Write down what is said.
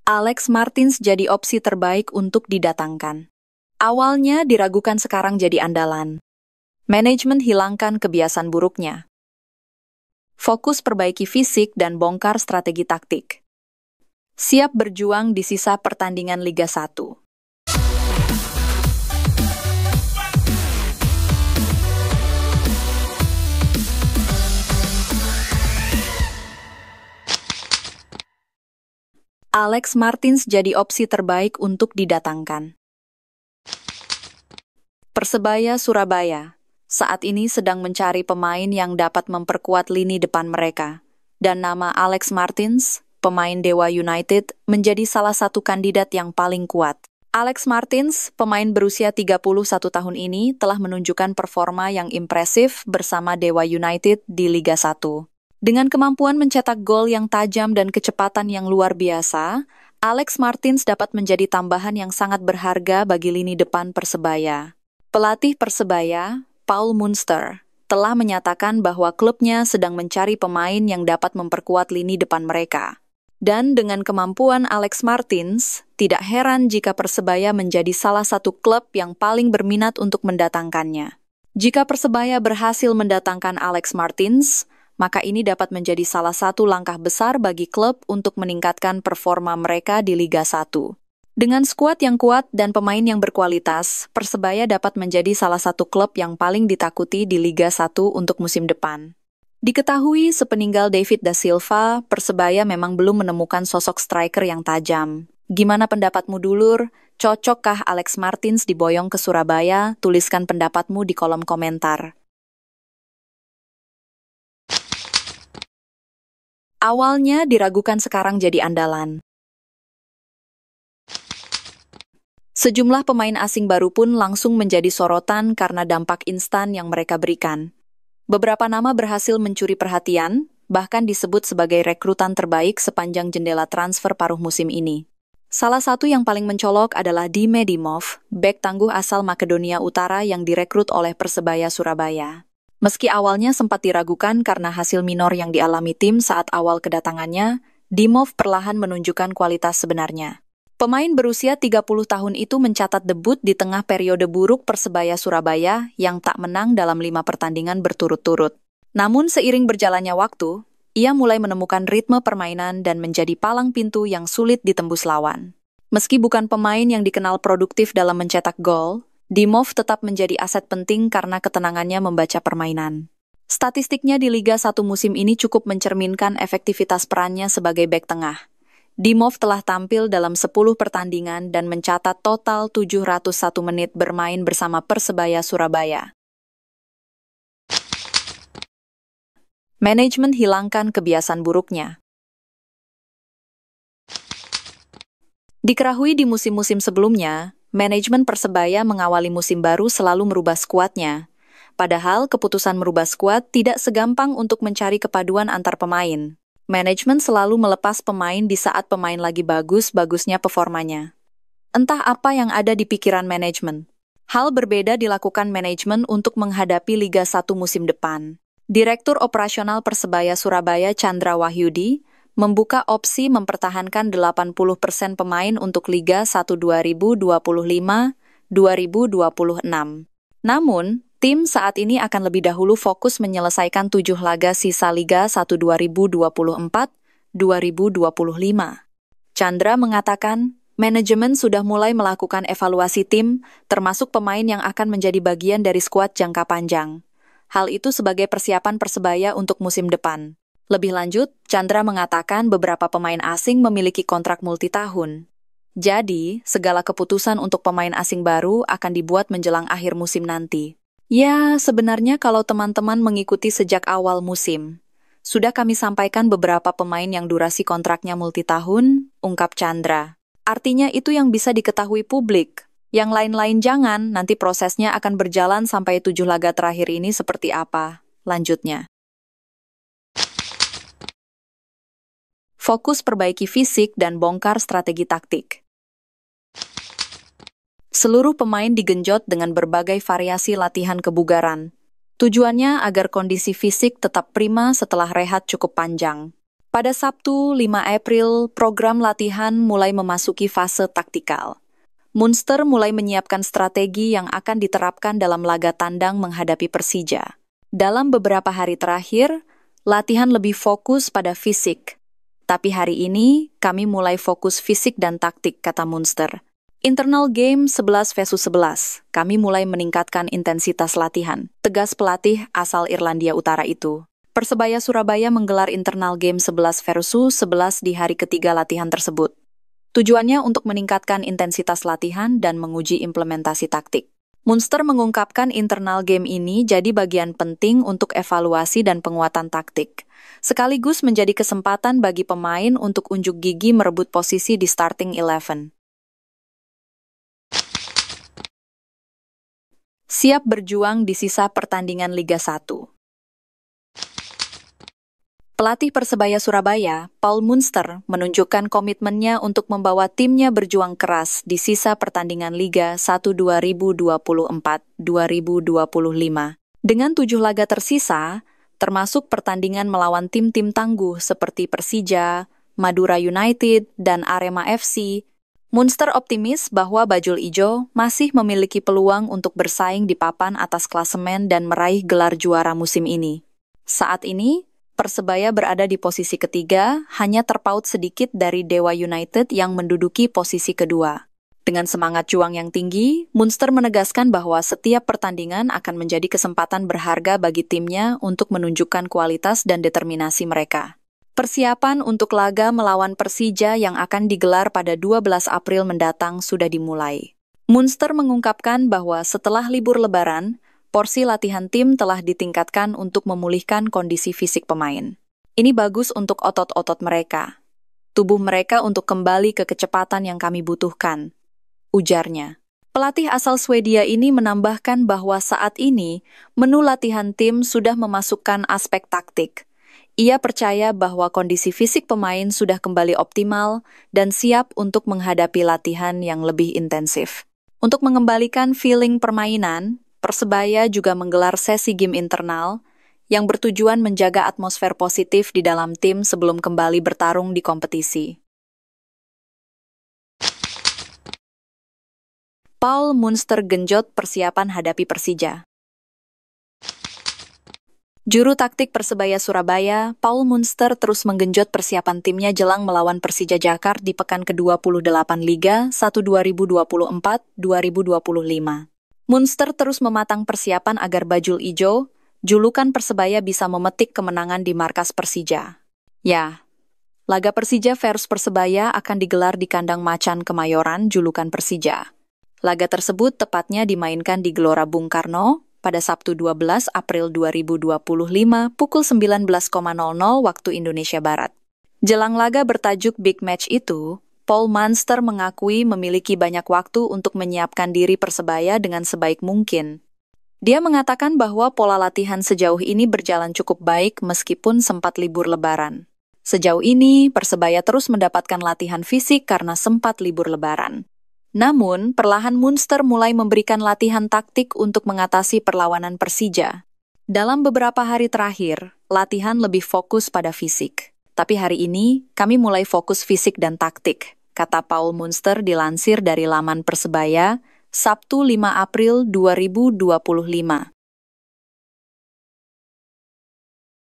Alex Martins jadi opsi terbaik untuk didatangkan. Awalnya diragukan, sekarang jadi andalan. Manajemen hilangkan kebiasaan buruknya. Fokus perbaiki fisik dan bongkar strategi taktik. Siap berjuang di sisa pertandingan Liga 1. Alex Martins jadi opsi terbaik untuk didatangkan. Persebaya Surabaya saat ini sedang mencari pemain yang dapat memperkuat lini depan mereka, dan nama Alex Martins, pemain Dewa United, menjadi salah satu kandidat yang paling kuat. Alex Martins, pemain berusia 31 tahun ini, telah menunjukkan performa yang impresif bersama Dewa United di Liga 1. Dengan kemampuan mencetak gol yang tajam dan kecepatan yang luar biasa, Alex Martins dapat menjadi tambahan yang sangat berharga bagi lini depan Persebaya. Pelatih Persebaya, Paul Munster, telah menyatakan bahwa klubnya sedang mencari pemain yang dapat memperkuat lini depan mereka. Dan dengan kemampuan Alex Martins, tidak heran jika Persebaya menjadi salah satu klub yang paling berminat untuk mendatangkannya. Jika Persebaya berhasil mendatangkan Alex Martins, maka ini dapat menjadi salah satu langkah besar bagi klub untuk meningkatkan performa mereka di Liga 1. Dengan skuad yang kuat dan pemain yang berkualitas, Persebaya dapat menjadi salah satu klub yang paling ditakuti di Liga 1 untuk musim depan. Diketahui sepeninggal David da Silva, Persebaya memang belum menemukan sosok striker yang tajam. Gimana pendapatmu, dulur? Cocokkah Alex Martins diboyong ke Surabaya? Tuliskan pendapatmu di kolom komentar. Awalnya diragukan, sekarang jadi andalan. Sejumlah pemain asing baru pun langsung menjadi sorotan karena dampak instan yang mereka berikan. Beberapa nama berhasil mencuri perhatian, bahkan disebut sebagai rekrutan terbaik sepanjang jendela transfer paruh musim ini. Salah satu yang paling mencolok adalah Dime Dimov, bek tangguh asal Makedonia Utara yang direkrut oleh Persebaya Surabaya. Meski awalnya sempat diragukan karena hasil minor yang dialami tim saat awal kedatangannya, Dimov perlahan menunjukkan kualitas sebenarnya. Pemain berusia 30 tahun itu mencatat debut di tengah periode buruk Persebaya Surabaya yang tak menang dalam 5 pertandingan berturut-turut. Namun seiring berjalannya waktu, ia mulai menemukan ritme permainan dan menjadi palang pintu yang sulit ditembus lawan. Meski bukan pemain yang dikenal produktif dalam mencetak gol, Dimov tetap menjadi aset penting karena ketenangannya membaca permainan. Statistiknya di Liga 1 musim ini cukup mencerminkan efektivitas perannya sebagai bek tengah. Dimov telah tampil dalam 10 pertandingan dan mencatat total 701 menit bermain bersama Persebaya Surabaya. Manajemen hilangkan kebiasaan buruknya. Diketahui di musim-musim sebelumnya, manajemen Persebaya mengawali musim baru selalu merubah skuadnya. Padahal keputusan merubah skuad tidak segampang untuk mencari kepaduan antar pemain. Manajemen selalu melepas pemain di saat pemain lagi bagus-bagusnya performanya. Entah apa yang ada di pikiran manajemen. Hal berbeda dilakukan manajemen untuk menghadapi Liga 1 musim depan. Direktur Operasional Persebaya Surabaya Chandra Wahyudi membuka opsi mempertahankan 80% pemain untuk Liga 1 2025-2026. Namun, tim saat ini akan lebih dahulu fokus menyelesaikan 7 laga sisa Liga 1 2024-2025. Chandra mengatakan, manajemen sudah mulai melakukan evaluasi tim, termasuk pemain yang akan menjadi bagian dari skuad jangka panjang. Hal itu sebagai persiapan Persebaya untuk musim depan. Lebih lanjut, Chandra mengatakan beberapa pemain asing memiliki kontrak multitahun. Jadi, segala keputusan untuk pemain asing baru akan dibuat menjelang akhir musim nanti. Ya, sebenarnya kalau teman-teman mengikuti sejak awal musim, sudah kami sampaikan beberapa pemain yang durasi kontraknya multitahun, ungkap Chandra. Artinya itu yang bisa diketahui publik. Yang lain-lain jangan, nanti prosesnya akan berjalan sampai 7 laga terakhir ini seperti apa, lanjutnya. Fokus perbaiki fisik dan bongkar strategi taktik. Seluruh pemain digenjot dengan berbagai variasi latihan kebugaran. Tujuannya agar kondisi fisik tetap prima setelah rehat cukup panjang. Pada Sabtu 5 April, program latihan mulai memasuki fase taktikal. Munster mulai menyiapkan strategi yang akan diterapkan dalam laga tandang menghadapi Persija. Dalam beberapa hari terakhir, latihan lebih fokus pada fisik. Tapi hari ini, kami mulai fokus fisik dan taktik, kata Munster. Internal game 11 versus 11, kami mulai meningkatkan intensitas latihan, tegas pelatih asal Irlandia Utara itu. Persebaya Surabaya menggelar internal game 11 versus 11 di hari ketiga latihan tersebut. Tujuannya untuk meningkatkan intensitas latihan dan menguji implementasi taktik. Munster mengungkapkan internal game ini jadi bagian penting untuk evaluasi dan penguatan taktik, sekaligus menjadi kesempatan bagi pemain untuk unjuk gigi merebut posisi di starting 11. Siap berjuang di sisa pertandingan Liga 1. Pelatih Persebaya Surabaya, Paul Munster, menunjukkan komitmennya untuk membawa timnya berjuang keras di sisa pertandingan Liga 1 2024-2025. Dengan 7 laga tersisa, termasuk pertandingan melawan tim-tim tangguh seperti Persija, Madura United, dan Arema FC, Munster optimis bahwa Bajul Ijo masih memiliki peluang untuk bersaing di papan atas klasemen dan meraih gelar juara musim ini. Saat ini, Persebaya berada di posisi ketiga, hanya terpaut sedikit dari Dewa United yang menduduki posisi kedua. Dengan semangat juang yang tinggi, Munster menegaskan bahwa setiap pertandingan akan menjadi kesempatan berharga bagi timnya untuk menunjukkan kualitas dan determinasi mereka. Persiapan untuk laga melawan Persija yang akan digelar pada 12 April mendatang sudah dimulai. Munster mengungkapkan bahwa setelah libur Lebaran, porsi latihan tim telah ditingkatkan untuk memulihkan kondisi fisik pemain. Ini bagus untuk otot-otot mereka. Tubuh mereka untuk kembali ke kecepatan yang kami butuhkan, ujarnya. Pelatih asal Swedia ini menambahkan bahwa saat ini, menu latihan tim sudah memasukkan aspek taktik. Ia percaya bahwa kondisi fisik pemain sudah kembali optimal dan siap untuk menghadapi latihan yang lebih intensif. Untuk mengembalikan feeling permainan, Persebaya juga menggelar sesi game internal yang bertujuan menjaga atmosfer positif di dalam tim sebelum kembali bertarung di kompetisi. Paul Munster genjot persiapan hadapi Persija. Juru taktik Persebaya Surabaya, Paul Munster terus menggenjot persiapan timnya jelang melawan Persija Jakarta di pekan ke-28 Liga 1 2024-2025. Munster terus mematang persiapan agar Bajul Ijo, julukan Persebaya, bisa memetik kemenangan di markas Persija. Ya, laga Persija versus Persebaya akan digelar di kandang Macan Kemayoran, julukan Persija. Laga tersebut tepatnya dimainkan di Gelora Bung Karno pada Sabtu 12 April 2025 pukul 19.00 waktu Indonesia Barat. Jelang laga bertajuk Big Match itu, Paul Munster mengakui memiliki banyak waktu untuk menyiapkan diri Persebaya dengan sebaik mungkin. Dia mengatakan bahwa pola latihan sejauh ini berjalan cukup baik meskipun sempat libur Lebaran. Sejauh ini, Persebaya terus mendapatkan latihan fisik karena sempat libur Lebaran. Namun, perlahan Munster mulai memberikan latihan taktik untuk mengatasi perlawanan Persija. Dalam beberapa hari terakhir, latihan lebih fokus pada fisik. Tapi hari ini, kami mulai fokus fisik dan taktik, kata Paul Munster dilansir dari laman Persebaya, Sabtu 5 April 2025.